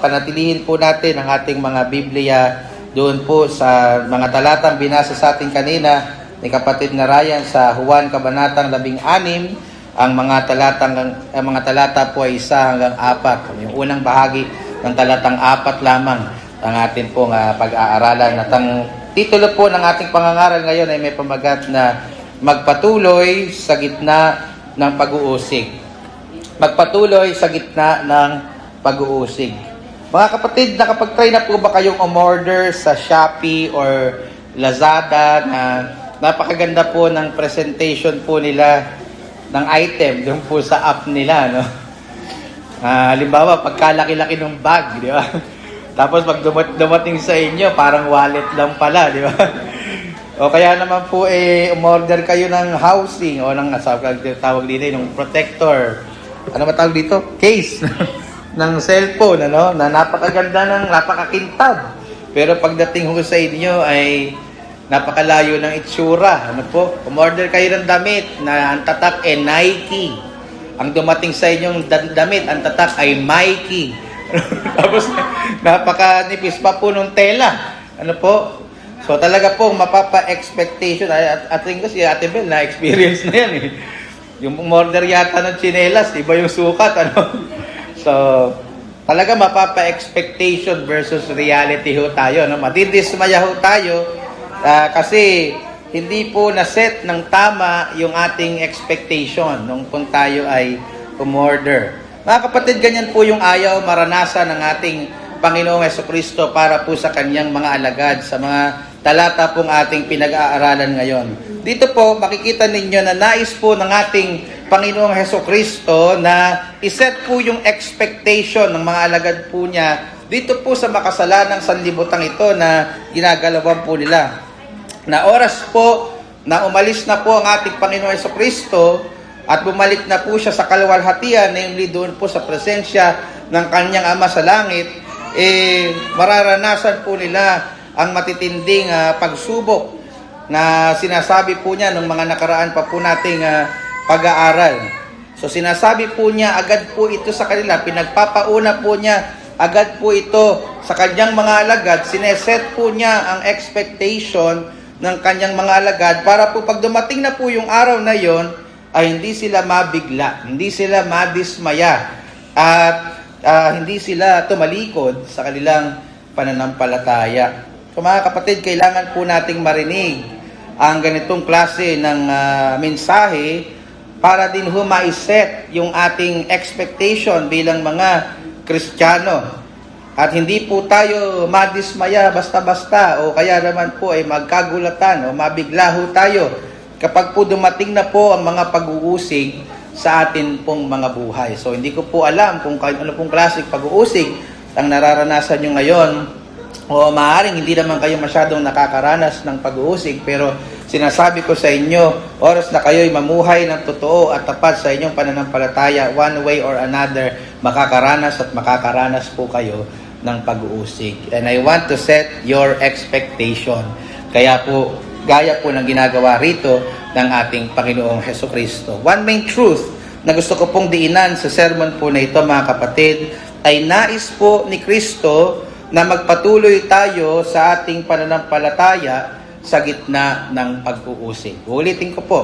panatilihin po natin ang ating mga Biblia doon po sa mga talatang binasa sa atin kanina ni kapatid na Ryan sa Juan Kabanatang 16. Ang mga talata po ay 1 hanggang 4. Yung unang bahagi ng talatang 4 lamang ang atin pong pag-aaralan. At ang titulo po ng ating pangangaral ngayon ay may pamagat na magpatuloy sa gitna ng pag-uusig. Magpatuloy sa gitna ng pag-uusig. Mga kapatid, nakapag-try na po ba kayong umorder sa Shopee or Lazada na napakaganda po ng presentation po nila ng item doon po sa app nila, no? Halimbawa, pagkalaki-laki ng bag, di ba? Tapos pag dumating sa inyo, parang wallet lang pala, di ba? O kaya naman po umorder kayo ng housing o ng tawag dito, ng protector. Ano ba tawag dito? Case ng cellphone, ano? Na napakaganda napakakintab. Pero pagdating ho sa inyo ay napakalayo ng itsura. Ano po? Umorder kayo ng damit na ang tatak ay Nike. Ang dumating sa inyong damit, ang tatak ay Mikey. Tapos napakanipis pa po ng tela. Ano po? So talaga po mapapa-expectation. At tingin ko si Ate Bel na experience na yan eh. Yung umorder yata ng tsinelas, iba yung sukat, ano? So, talaga mapapa-expectation versus reality ho tayo, no? Madidismaya ho tayo kasi hindi po na-set ng tama yung ating expectation nung kung tayo ay umorder. Mga kapatid, ganyan po yung ayaw maranasan ng ating Panginoong Jesucristo para po sa kanyang mga alagad sa mga talata pong ating pinag-aaralan ngayon. Dito po, makikita ninyo na nais po ng ating Panginoong Jesucristo na iset po yung expectation ng mga alagad po niya dito po sa makasalanang sanlibutan ito na ginagalawan po nila. Na oras po na umalis na po ang ating Panginoong Jesucristo at bumalik na po siya sa kaluwalhatian, namely doon po sa presensya ng kanyang Ama sa langit, mararanasan po nila ang matitinding pagsubok na sinasabi po niya nung mga nakaraan pa po nating pag-aaral. So sinasabi po niya agad po ito sa kanila, pinagpapauna po niya agad po ito sa kanyang mga alagad, sineset po niya ang expectation ng kanyang mga alagad para po pag dumating na po yung araw na yon ay hindi sila mabigla, hindi sila madismaya at hindi sila tumalikod sa kanilang pananampalataya. So mga kapatid, kailangan po nating marinig ang ganitong klase ng mensahe para din maiset yung ating expectation bilang mga Kristiyano. At hindi po tayo madismaya basta-basta o kaya naman po ay magkagulatan o mabigla ho tayo kapag po dumating na po ang mga pag-uusig sa atin pong mga buhay. So hindi ko po alam kung ano pong klaseng pag-uusig ang nararanasan nyo ngayon. O maaaring hindi naman kayo masyadong nakakaranas ng pag-uusig, pero sinasabi ko sa inyo, oras na kayo'y mamuhay ng totoo at tapat sa inyong pananampalataya, one way or another, makakaranas po kayo ng pag-uusig. And I want to set your expectation. Kaya po, gaya po ng ginagawa rito ng ating Panginoong Jesucristo. One main truth na gusto ko pong diinan sa sermon po na ito, mga kapatid, ay nais po ni Kristo na magpatuloy tayo sa ating pananampalataya sa gitna ng pag-uusig. Ulitin ko po,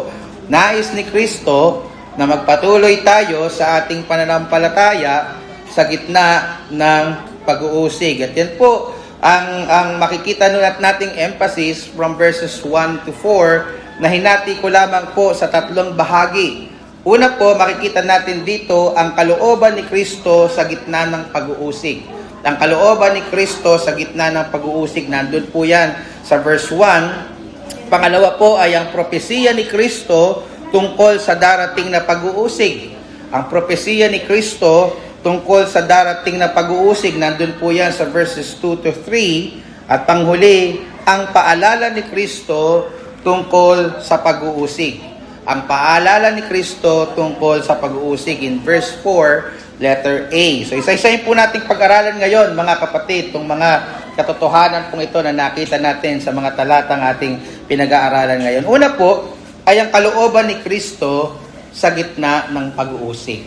nais ni Kristo na magpatuloy tayo sa ating pananampalataya sa gitna ng pag-uusig. At yan po ang makikita nating emphasis from verses 1 to 4 na hinati ko lamang po sa tatlong bahagi. Una po, makikita natin dito ang kalooban ni Kristo sa gitna ng pag-uusig. Ang kalooban ni Kristo sa gitna ng pag-uusig, nandun po yan sa verse 1. Pangalawa po ay ang propesiya ni Kristo tungkol sa darating na pag-uusig. Ang propesiya ni Kristo tungkol sa darating na pag-uusig, nandun po yan sa verses 2 to 3. At panghuli, ang paalala ni Kristo tungkol sa pag-uusig. Ang paalala ni Kristo tungkol sa pag-uusig in verse 4, letter A. So isa-isahin po nating pag-aralan ngayon, mga kapatid, itong mga katotohanan pong ito na nakita natin sa mga talatang ating pinag-aaralan ngayon. Una po ay ang kalooban ni Kristo sa gitna ng pag-uusig.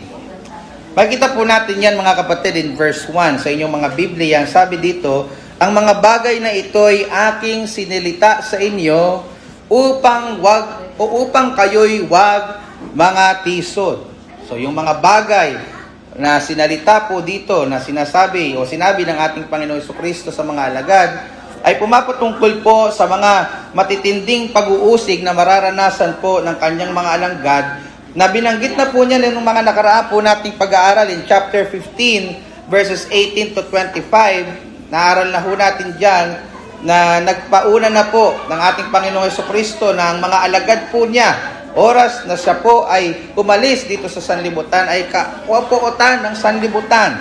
Makikita po natin yan mga kapatid in verse 1 sa inyong mga Biblia. Sabi dito, ang mga bagay na ito'y aking sinilita sa inyo upang kayo'y wag mga tisod. So yung mga bagay na sinalita po dito na sinasabi o sinabi ng ating Panginoon Jesucristo sa mga alagad ay pumapatungkol po sa mga matitinding pag-uusig na mararanasan po ng kanyang mga alagad na binanggit na po niya ng mga nakaraan po nating pag-aaral in chapter 15 verses 18 to 25. Naaral na po natin dyan na nagpauna na po ng ating Panginoong Jesucristo na ang mga alagad po niya, oras na siya po ay umalis dito sa sanlibutan, ay kapuotan ng sanlibutan.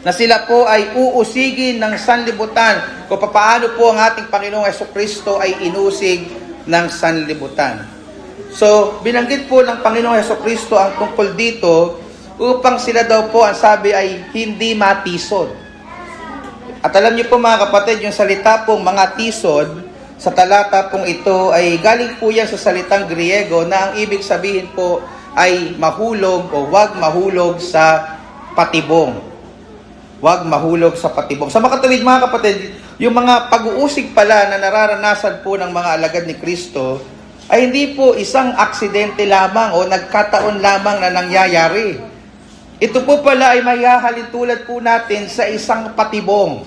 Na sila po ay uusigin ng sanlibutan kung paano po ang ating Panginoong Jesucristo ay inusig ng sanlibutan. So, binanggit po ng Panginoong Jesucristo ang tungkol dito upang sila daw po, ang sabi ay hindi matisod. At alam niyo po mga kapatid, yung salita pong mga tisod, sa talata pong ito ay galing po yan sa salitang Griego na ang ibig sabihin po ay mahulog o wag mahulog sa patibong. Wag mahulog sa patibong. Sa makatuwid mga kapatid, yung mga pag-uusig pala na nararanasan po ng mga alagad ni Kristo ay hindi po isang aksidente lamang o nagkataon lamang na nangyayari. Ito po pala ay mayahalin tulad po natin sa isang patibong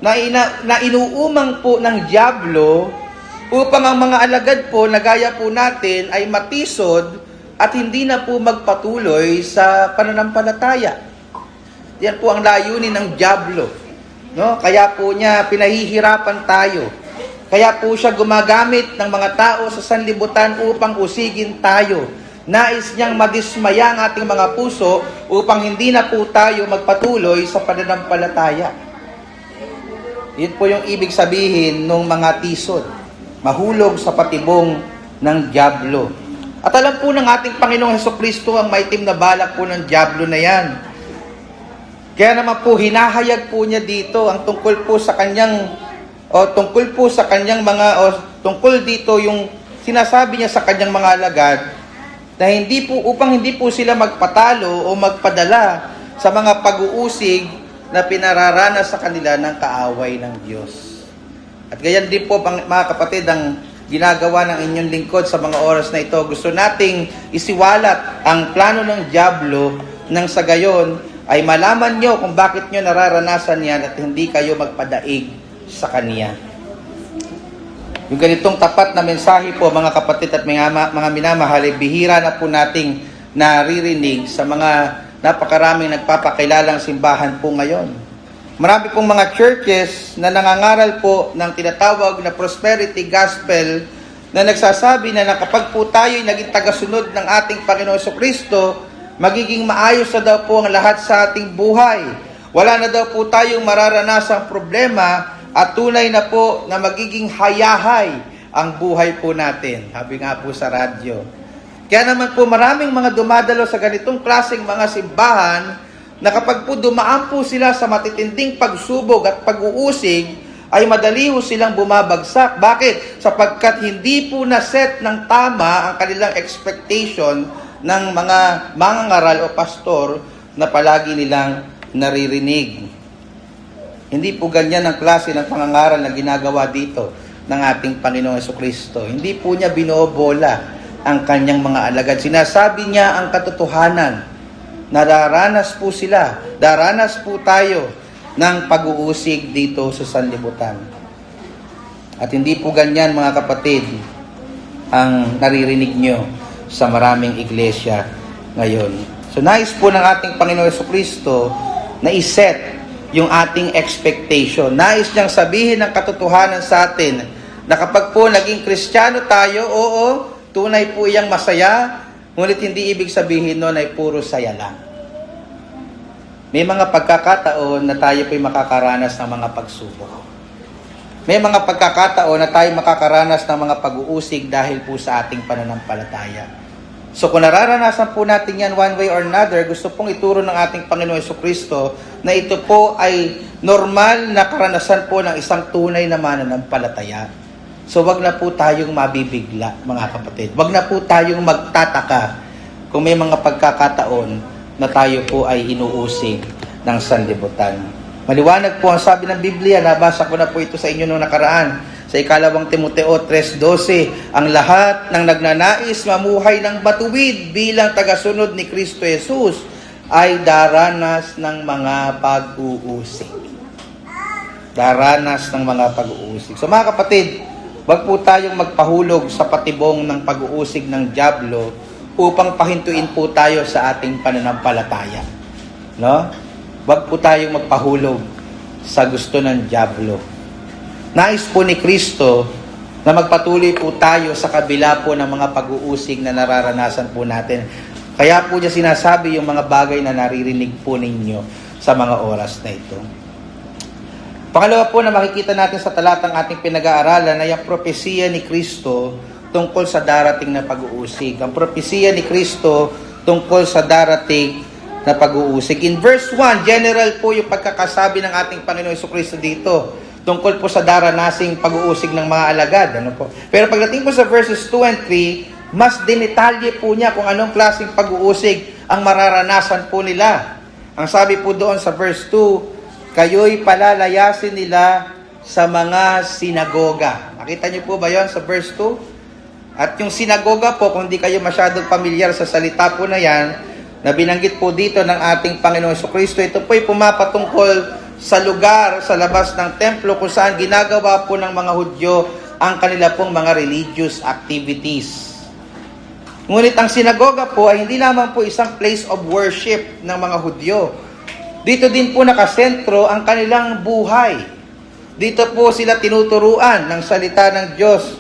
na inuumang po ng dyablo upang ang mga alagad po na gaya po natin ay matisod at hindi na po magpatuloy sa pananampalataya. Yan po ang layunin ng dyablo. No? Kaya po niya pinahihirapan tayo. Kaya po siya gumagamit ng mga tao sa sanlibutan upang usigin tayo. Nais niyang madismaya ang ating mga puso upang hindi na po tayo magpatuloy sa pananampalataya. Yun po yung ibig sabihin ng mga tisod. Mahulog sa patibong ng dyablo. At alam po ng ating Panginoong Jesucristo ang maitim na balak po ng dyablo na yan. Kaya naman po hinahayag po niya dito ang tungkol po sa kanyang tungkol dito yung sinasabi niya sa kanyang mga alagad na upang hindi po sila magpatalo o magpadala sa mga pag-uusig na pinararanas sa kanila ng kaaway ng Diyos. At gayon din po mga kapatid ang ginagawa ng inyong lingkod sa mga oras na ito. Gusto nating isiwalat ang plano ng dyablo nang sa gayon ay malaman nyo kung bakit nyo nararanasan yan at hindi kayo magpadaig sa Kanya. Yung ganitong tapat na mensahe po mga kapatid at mga minamahal, bihira na po nating naririnig sa mga napakaraming nagpapakilalang simbahan po ngayon. Marami pong mga churches na nangangaral po ng tinatawag na prosperity gospel na nagsasabi na kapag po tayo'y naging tagasunod ng ating Panginoon Jesucristo, magiging maayos na daw po ang lahat sa ating buhay. Wala na daw po tayong mararanasang problema at tunay na po na magiging hayahay ang buhay po natin. Sabi nga po sa radyo. Kaya naman po maraming mga dumadalo sa ganitong klaseng mga simbahan na kapag po dumaan po sila sa matitinding pagsubok at pag-uusig, ay madali po silang bumabagsak. Bakit? Sapagkat hindi po na-set ng tama ang kanilang expectation ng mga mangangaral o pastor na palagi nilang naririnig. Hindi po ganyan ang klase ng pangangaral na ginagawa dito ng ating Panginoong Jesucristo. Hindi po niya binobola ang kanyang mga alagad. Sinasabi niya ang katotohanan. Nararanas po sila, daranas po tayo ng pag-uusig dito sa sanlibutan. At hindi po ganyan mga kapatid ang naririnig nyo sa maraming iglesia ngayon. So nais po ng ating Panginoong Jesucristo na iset yung ating expectation. Nais niyang sabihin ng katotohanan sa atin na kapag po naging Kristiyano tayo, oo, tunay po iyang masaya, ngunit hindi ibig sabihin nun ay puro saya lang. May mga pagkakataon na tayo po'y makakaranas ng mga pagsubok. May mga pagkakataon na tayo makakaranas ng mga pag-uusig dahil po sa ating pananampalataya. So kung nararanasan po natin yan one way or another, gusto pong ituro ng ating Panginoon Jesucristo na ito po ay normal na karanasan po ng isang tunay na mananampalataya. So wag na po tayong mabibigla mga kapatid. Wag na po tayong magtataka kung may mga pagkakataon na tayo po ay inuusig ng sanlibutan. Maliwanag po ang sabi ng Biblia, nabasa ko na po ito sa inyo noong nakaraan, sa 2 Timoteo 3:12, ang lahat ng nagnanais mamuhay ng matuwid bilang tagasunod ni Kristo Jesus ay daranas ng mga pag-uusig. Daranas ng mga pag-uusig. So mga kapatid, wag po tayong magpahulog sa patibong ng pag-uusig ng dyablo upang pahintuin po tayo sa ating pananampalataya. No? Wag po tayong magpahulog sa gusto ng dyablo. Nais po ni Kristo na magpatuloy po tayo sa kabila po ng mga pag-uusig na nararanasan po natin. Kaya po niya sinasabi yung mga bagay na naririnig po ninyo sa mga oras na ito. Pangalawa po na makikita natin sa talatang ating pinag-aaralan ay ang propesiya ni Kristo tungkol sa darating na pag-uusig. Ang propesiya ni Kristo tungkol sa darating na pag-uusig. In verse 1, general po yung pagkakasabi ng ating Panginoon Jesucristo dito tungkol po sa daranasing pag-uusig ng mga alagad. Ano po? Pero pagdating po sa verses 2 and 3, mas dinitalye po niya kung anong klaseng pag-uusig ang mararanasan po nila. Ang sabi po doon sa verse 2, kayo'y palalayasin nila sa mga sinagoga. Nakita niyo po ba yon sa verse 2? At yung sinagoga po, kung di kayo masyadong pamilyar sa salita po na yan, na binanggit po dito ng ating Panginoon Jesucristo, ito po'y pumapatungkol sa lugar, sa labas ng templo, kung saan ginagawa po ng mga Hudyo ang kanila pong mga religious activities. Ngunit ang sinagoga po ay hindi lamang po isang place of worship ng mga Hudyo. Dito din po nakasentro ang kanilang buhay. Dito po sila tinuturuan ng salita ng Diyos.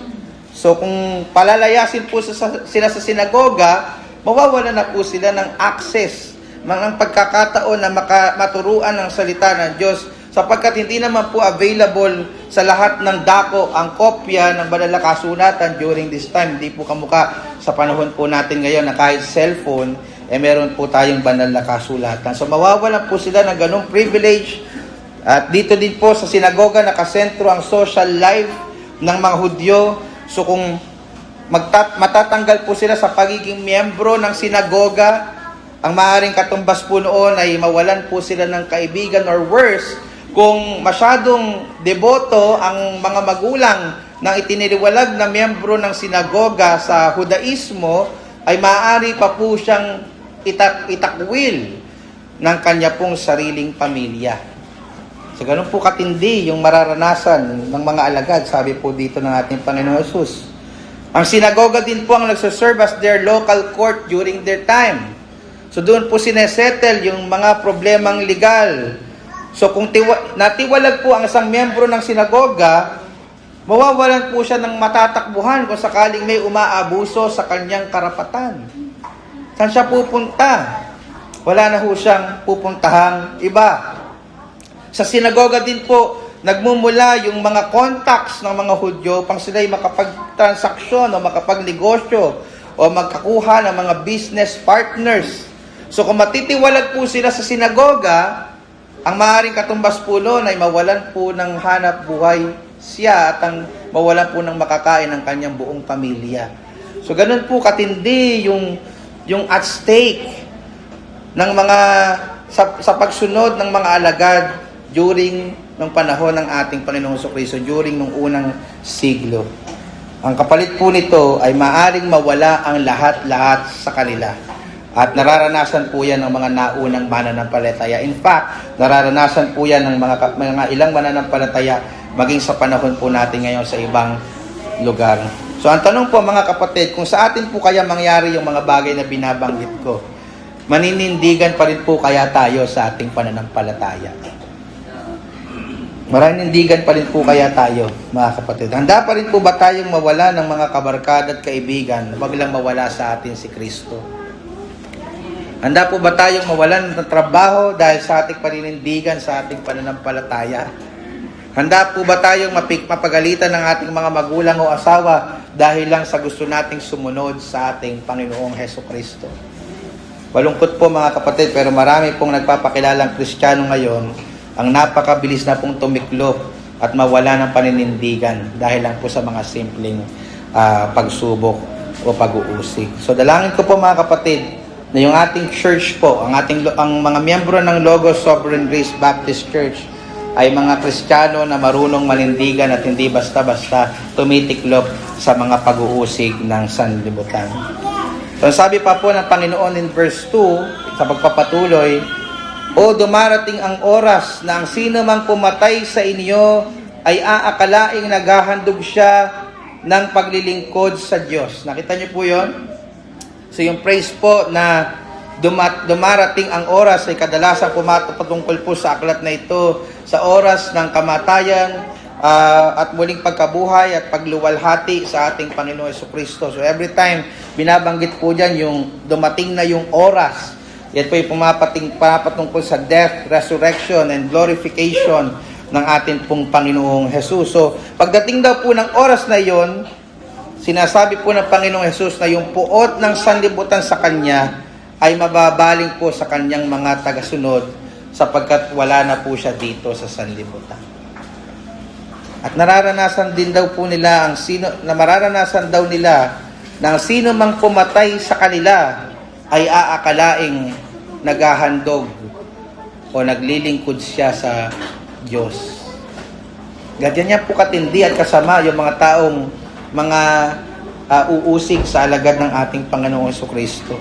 So kung palalayasin po sila sa sinagoga, mawawalan na po sila ng access, ng pagkakataon na maturuan ng salita ng Diyos, sapagkat hindi naman po available sa lahat ng dako ang kopya ng banal na kasulatan during this time. Hindi po kamukha sa panahon po natin ngayon na kahit cellphone, meron po tayong banal na kasulatan. So mawawalan po sila ng ganung privilege. At dito din po sa sinagoga nakasentro ang social life ng mga Hudyo. So kung matatanggal po sila sa pagiging miyembro ng sinagoga, ang maaaring katumbas po noon ay mawalan po sila ng kaibigan, or worse, kung masyadong deboto ang mga magulang ng itiniliwalag na miyembro ng sinagoga sa Hudaismo, ay maaari pa po siyang itakwil ng kanya pong sariling pamilya. So ganun po katindi yung mararanasan ng mga alagad, sabi po dito ng ating Panginoon Jesus. Ang sinagoga din po ang nagsaserve as their local court during their time. So doon po sinesettle yung mga problemang legal. So kung natiwalag po ang isang miyembro ng sinagoga, mawawalan po siya ng matatakbuhan kung sakaling may umaabuso sa kanyang karapatan. Saan siya pupunta? Wala na po siyang pupuntahang iba. Sa sinagoga din po, nagmumula yung mga contacts ng mga Hudyo pang sila'y makapagtransaksyon o makapagnegosyo o magkakuha ng mga business partners. So kung matitiwalag po sila sa sinagoga, ang maaaring katumbas po noon ay mawalan po ng hanap buhay siya at ang mawalan po ng makakain ng kanyang buong pamilya. So ganun po katindi yung at stake ng mga sa pagsunod ng mga alagad during ng panahon ng ating Panginoong Jesucristo, during nung unang siglo. Ang kapalit po nito ay maaring mawala ang lahat-lahat sa kanila. At nararanasan po yan ng mga naunang mananampalataya. In fact, nararanasan po yan ng mga ilang mananampalataya maging sa panahon po natin ngayon sa ibang lugar. So ang tanong po mga kapatid, kung sa atin po kaya mangyari yung mga bagay na binabanggit ko, maninindigan pa rin po kaya tayo sa ating pananampalataya? Marinindigan pa rin po kaya tayo, mga kapatid? Handa pa rin po ba tayong mawala ng mga kabarkada at kaibigan, wag lang mawala sa atin si Kristo? Handa po ba tayong mawalan ng trabaho dahil sa ating paninindigan sa ating pananampalataya? Handa po ba tayong mapagalitan ng ating mga magulang o asawa dahil lang sa gusto nating sumunod sa ating Panginoong Hesukristo? Malungkot po mga kapatid, pero marami pong nagpapakilalang Kristiyano ngayon ang napakabilis na pong tumiklop at mawala ng paninindigan dahil lang po sa mga simpleng pagsubok o pag-uusig. So dalangin ko po mga kapatid na yung ating church po, ang mga miyembro ng Logos Sovereign Grace Baptist Church ay mga Kristiyano na marunong manindigan at hindi basta-basta tumitiklop sa mga pag-uusig ng sanlibutan. So sabi pa po ng Panginoon in verse 2, sa pagpapatuloy, "O dumarating ang oras na ang sino mang pumatay sa inyo ay aakalaing naghahandog siya ng paglilingkod sa Diyos." Nakita niyo po yon? So yung praise po na dumarating ang oras ay kadalasan patungkol po sa aklat na ito sa oras ng kamatayan at muling pagkabuhay at pagluwalhati sa ating Panginoon Jesucristo. So every time binabanggit po dyan yung dumating na yung oras, yan po yung pumapatungkol sa death, resurrection, and glorification ng ating pong Panginoong Jesus. So pagdating daw po ng oras na yon, sinasabi po ng Panginoong Jesus na yung puot ng sanlibutan sa Kanya ay mababaling po sa Kanyang mga tagasunod sapagkat wala na po siya dito sa sanlibutan. At mararanasan daw nila na ang sino mang pumatay sa kanila ay aakalaing naghahandog o naglilingkod siya sa Diyos. Ganyan niya po katindi at kasama yung mga taong uusig sa alagad ng ating Panginoong Jesucristo.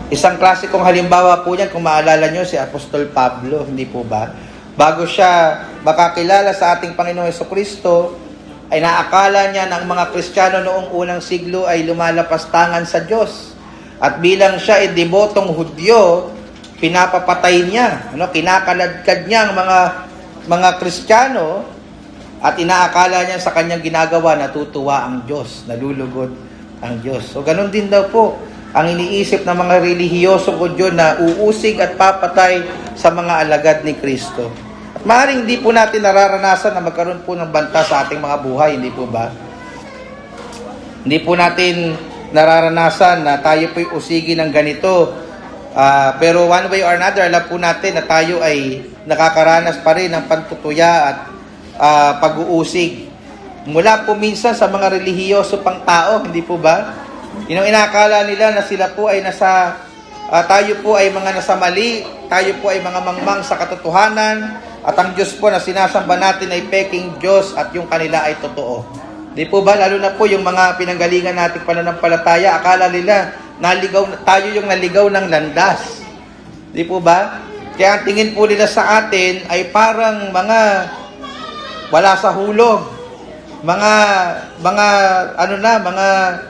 Isang klasikong halimbawa po niyan, kung maalala nyo, si Apostol Pablo, hindi po ba? Bago siya makakilala sa ating Panginoong Jesucristo, ay naakala niya na ang mga Kristiyano noong unang siglo ay lumalapastangan sa Diyos. At bilang siya ay debotong Hudyo, pinapapatay niya, kinakaladkad niya ang mga Kristiyano, at inaakala niya sa kanyang ginagawa, natutuwa ang Diyos, nalulugod ang Diyos. So ganun din daw po ang iniisip ng mga relihiyosong Hudyo na uusig at papatay sa mga alagad ni Kristo. At maaaring hindi po natin nararanasan na magkaroon po ng banta sa ating mga buhay, hindi po ba? Hindi po natin nararanasan na tayo po'y usigin ng ganito. Pero one way or another, alam po natin na tayo ay nakakaranas pa rin ng pantutuya at pag-uusig. Mula po minsan sa mga relihiyoso pang tao, hindi po ba? Yung inakala nila na sila po ay tayo po ay mga nasa mali, tayo po ay mga mangmang sa katotohanan, at ang Diyos po na sinasamba natin ay peking Diyos at yung kanila ay totoo. Di po ba? Lalo na po yung mga pinanggalingan nating pananampalataya, akala nila tayo yung naligaw ng landas. Di po ba? Kaya ang tingin po nila sa atin ay parang mga wala sa hulog, mga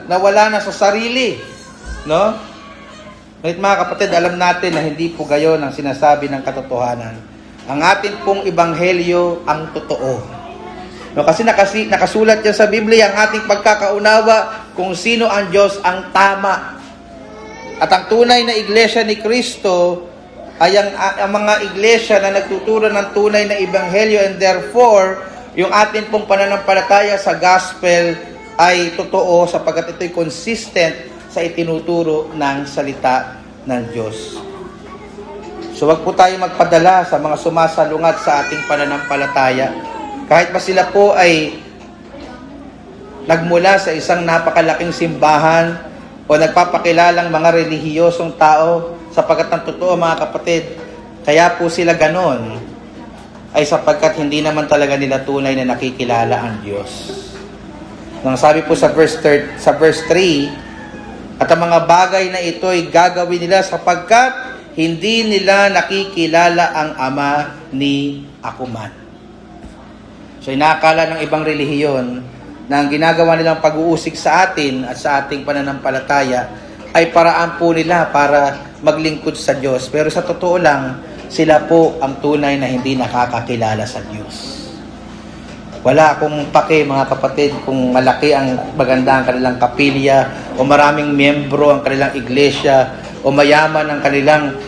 nawala na sa sarili, no? Ngunit mga kapatid, alam natin na hindi po gayon ang sinasabi ng katotohanan. Ang atin pong ebanghelyo ang totoo. No, kasi nakasulat yan sa Biblia, ang ating pagkakaunawa kung sino ang Diyos ang tama. At ang tunay na iglesia ni Kristo ay ang mga iglesia na nagtuturo ng tunay na ebanghelyo, and therefore yung atin pong pananampalataya sa gospel ay totoo sapagkat ito'y consistent sa itinuturo ng salita ng Diyos. So wag po tayo magpadala sa mga sumasalungat sa ating pananampalataya. Kahit pa sila po ay nagmula sa isang napakalaking simbahan o nagpapakilalang mga relihiyosong tao, sapagkat ang totoo mga kapatid, kaya po sila ganon ay sapagkat hindi naman talaga nila tunay na nakikilala ang Diyos. Nang sabi po sa verse 3, at ang mga bagay na ito ay gagawin nila sapagkat hindi nila nakikilala ang Ama ni ako man. So inaakala ng ibang relihiyon na ang ginagawa nilang pag-uusig sa atin at sa ating pananampalataya ay paraan po nila para maglingkod sa Diyos. Pero sa totoo lang, sila po ang tunay na hindi nakakakilala sa Diyos. Wala akong pake mga kapatid kung malaki ang maganda ang kanilang kapilya o maraming miyembro ang kanilang iglesia o mayaman ang kanilang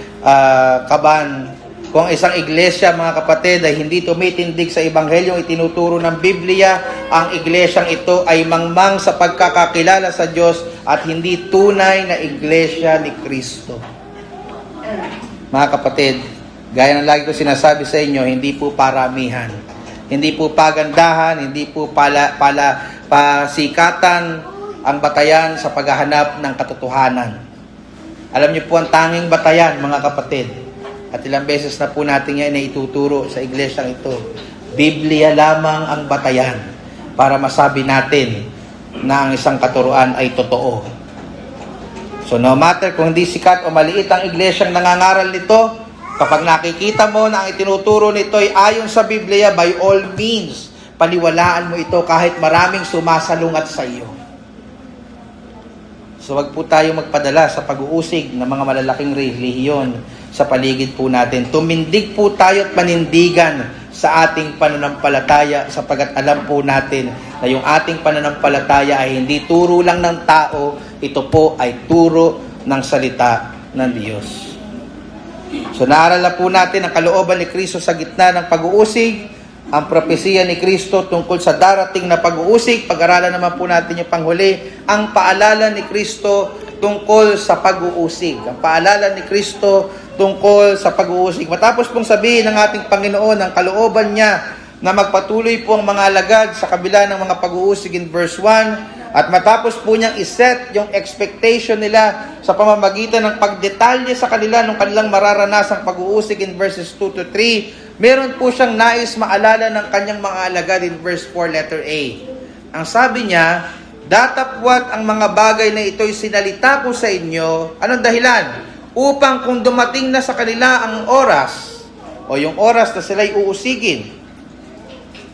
kaban. Kung isang iglesia mga kapatid ay hindi tumitindig sa ebanghelyong itinuturo ng Biblia, ang iglesyang ito ay mangmang sa pagkakakilala sa Diyos at hindi tunay na iglesia ni Kristo. Mga kapatid, gaya ng lagi ko sinasabi sa inyo, hindi po paramihan, hindi po pagandahan, hindi po pasikatan ang batayan sa paghahanap ng katotohanan. Alam niyo po ang tanging batayan, mga kapatid. At ilang beses na po natin yan na ituturo sa iglesyang ito. Biblia lamang ang batayan para masabi natin na ang isang katuruan ay totoo. So no matter kung hindi sikat o maliit ang iglesyang nangangaral nito, kapag nakikita mo na ang itinuturo nito ay ayon sa Biblia, by all means, paniwalaan mo ito kahit maraming sumasalungat sa iyo. So wag po tayo magpadala sa pag-uusig ng mga malalaking relihiyon sa paligid po natin. Tumindig po tayo at panindigan sa ating pananampalataya sapagkat alam po natin na yung ating pananampalataya ay hindi turo lang ng tao, ito po ay turo ng salita ng Diyos. So naaral na po natin ang kalooban ni Kristo sa gitna ng pag-uusig, ang propesiya ni Kristo tungkol sa darating na pag-uusig. Pag-aralan naman po natin yung panghuli, ang paalala ni Kristo tungkol sa pag-uusig. Ang paalala ni Kristo tungkol sa pag-uusig. Matapos pong sabihin ng ating Panginoon ang kalooban niya na magpatuloy po ang mga alagad sa kabila ng mga pag-uusig in verse 1, at matapos po niyang iset yung expectation nila sa pamamagitan ng pagdetalye sa kanila ng kanilang mararanasang pag-uusig in verses 2 to 3, meron po siyang nais maalala ng kanyang mga alagad in verse 4, letter A. Ang sabi niya, datapwat ang mga bagay na ito'y sinalita ko sa inyo. Anong dahilan? Upang kung dumating na sa kanila ang oras, o yung oras na sila'y uusigin,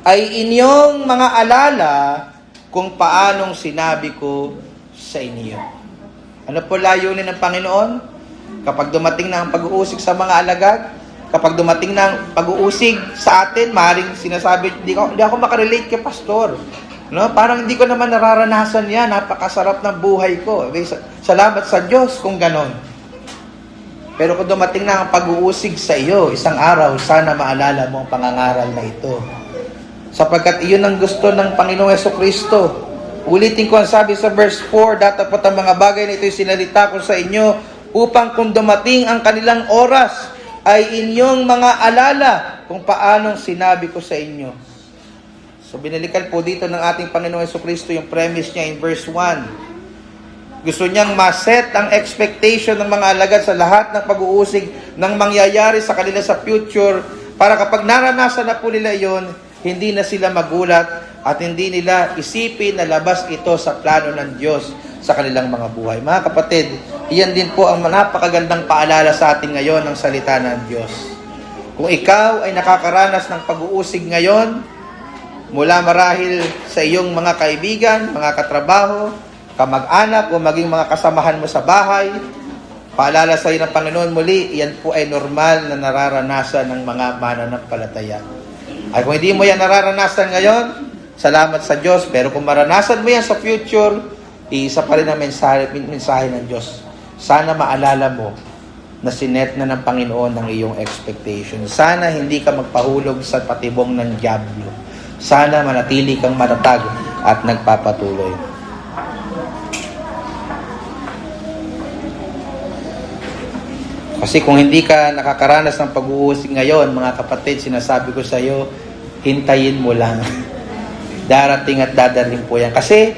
ay inyong mga alala kung paanong sinabi ko sa inyo. Ano po layunin ng Panginoon? Kapag dumating na ang pag-uusig sa mga alagad, kapag dumating na ang pag-uusig sa atin, maaaring sinasabi, hindi ako makarelate kay pastor. No? Parang hindi ko naman nararanasan yan. Napakasarap ng buhay ko. Salamat sa Diyos kung ganon. Pero kung dumating na ang pag-uusig sa iyo, isang araw, sana maalala mo ang pangangaral na ito. Sapagkat iyon ang gusto ng Panginoong Jesucristo. Ulitin ko ang sabi sa verse 4, datapwat ang mga bagay na ito'y sinalita ko sa inyo upang kung dumating ang kanilang oras, ay inyong mga alala kung paanong sinabi ko sa inyo. So binalikan po dito ng ating Panginoong Jesucristo yung premise niya in verse 1. Gusto niyang maset ang expectation ng mga alagad sa lahat ng pag-uusig ng mangyayari sa kanila sa future para kapag naranasan na po nila yon, hindi na sila magulat at hindi nila isipin na labas ito sa plano ng Diyos sa kanilang mga buhay. Mga kapatid, iyan din po ang napakagandang paalala sa atin ngayon ng salita ng Diyos. Kung ikaw ay nakakaranas ng pag-uusig ngayon, mula marahil sa iyong mga kaibigan, mga katrabaho, kamag-anak o maging mga kasamahan mo sa bahay, paalala sa iyo ng Panginoon muli, iyan po ay normal na nararanasan ng mga mananampalataya. Ay kung hindi mo yan nararanasan ngayon, salamat sa Diyos. Pero kung maranasan mo yan sa future, isa pa rin ang mensahe ng Diyos. Sana maalala mo na sinet na ng Panginoon ang iyong expectation. Sana hindi ka magpahulog sa patibong ng dyablo. Sana manatili kang matatag at nagpapatuloy. Kasi kung hindi ka nakakaranas ng pag-uusig ngayon, mga kapatid, sinasabi ko sa iyo, hintayin mo lang. Darating at dadating po yan. Kasi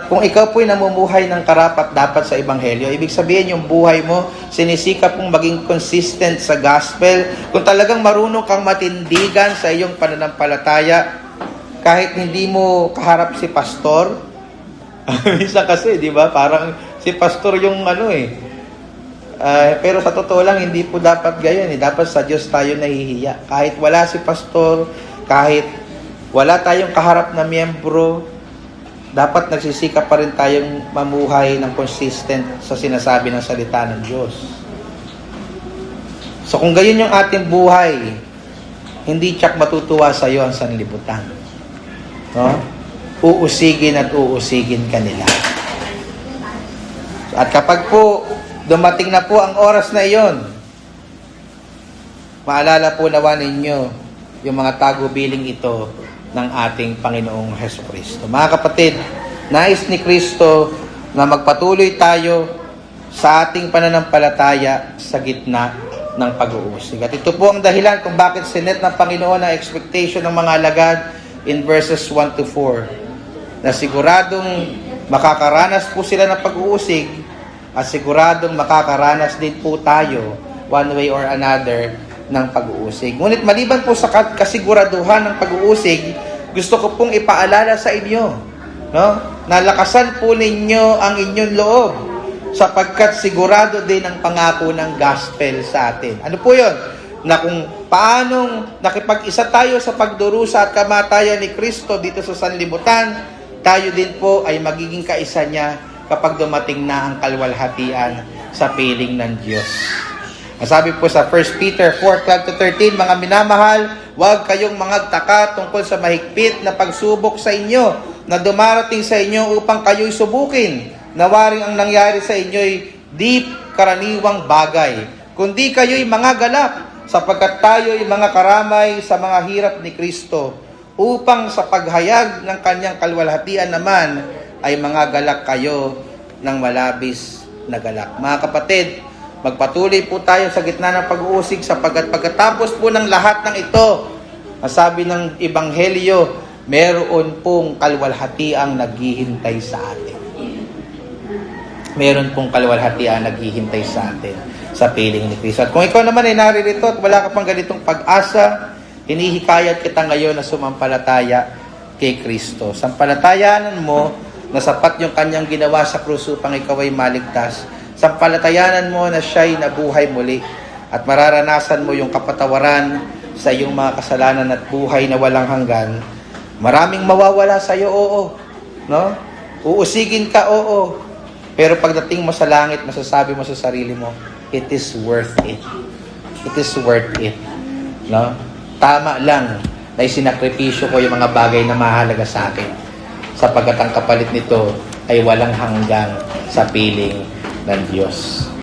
kung ikaw po'y namumuhay ng karapat dapat sa Ebanghelyo, ibig sabihin yung buhay mo, sinisikap mong maging consistent sa gospel. Kung talagang marunong kang matindigan sa iyong pananampalataya, kahit hindi mo kaharap si pastor, minsan kasi, di ba, parang si pastor yung pero sa totoo lang, hindi po dapat gayon. Dapat sa Diyos tayo nahihiya. Kahit wala si pastor, kahit wala tayong kaharap na miyembro, dapat nagsisikap pa rin tayong mamuhay ng consistent sa sinasabi ng salita ng Diyos. So kung gayon yung ating buhay, hindi tiyak matutuwa sa iyo ang sanlibutan. No? Uusigin at uusigin ka nila. At kapag po dumating na po ang oras na iyon, maalala po nawa ninyo yung mga tagubiling ito ng ating Panginoong Jesucristo. Mga kapatid, nais ni Kristo na magpatuloy tayo sa ating pananampalataya sa gitna ng pag-uusig. At ito po ang dahilan kung bakit sinet ng Panginoon ang expectation ng mga alagad in verses 1 to 4. Na siguradong makakaranas po sila ng pag-uusig at siguradong makakaranas din po tayo, one way or another, ng pag-uusig. Ngunit maliban po sa kasiguraduhan ng pag-uusig, gusto ko pong ipaalala sa inyo, no? Nalakasan po ninyo ang inyong loob sapagkat sigurado din ang pangako ng gospel sa atin. Ano po yun? Na kung paanong nakipag-isa tayo sa pagdurusa at kamatayan ni Kristo dito sa sanlibutan, tayo din po ay magiging kaisa niya kapag dumating na ang kalwalhatian sa piling ng Diyos. Sabi po sa 1 Peter 4:12-13, mga minamahal, huwag kayong mangagtaka tungkol sa mahigpit na pagsubok sa inyo na dumarating sa inyo upang kayo'y subukin. Nawaring ang nangyari sa inyo'y di karaniwang bagay, kundi kayo'y mga galak, sapagkat tayo'y mga karamay sa mga hirap ni Kristo, upang sa paghayag ng kanyang kalwalhatian naman ay mga galak kayo ng malabis na galak. Mga kapatid, magpatuloy po tayo sa gitna ng pag-uusig sapagkat pagkatapos po ng lahat ng ito, sabi ng Ebanghelyo, meron pong kalwalhatiang naghihintay sa atin. Meron pong kalwalhatiang naghihintay sa atin sa piling ni Kristo. At kung ikaw naman ay naririto at wala ka pang ganitong pag-asa, hinihikayat kita ngayon na sumampalataya kay Kristo. Sampalatayanan mo na sapat yung kanyang ginawa sa krus upang ikaw ay maligtas. Sampalatayanan mo na siya'y nabuhay muli at mararanasan mo yung kapatawaran sa iyong mga kasalanan at buhay na walang hanggan. Maraming mawawala sa iyo, oo. No? Uusigin ka, oo. Pero pagdating mo sa langit, masasabi mo sa sarili mo, it is worth it. It is worth it. No? Tama lang na isinakripisyo ko yung mga bagay na mahalaga sa akin. Sapagkat ang kapalit nito ay walang hanggang sa piling ng Diyos.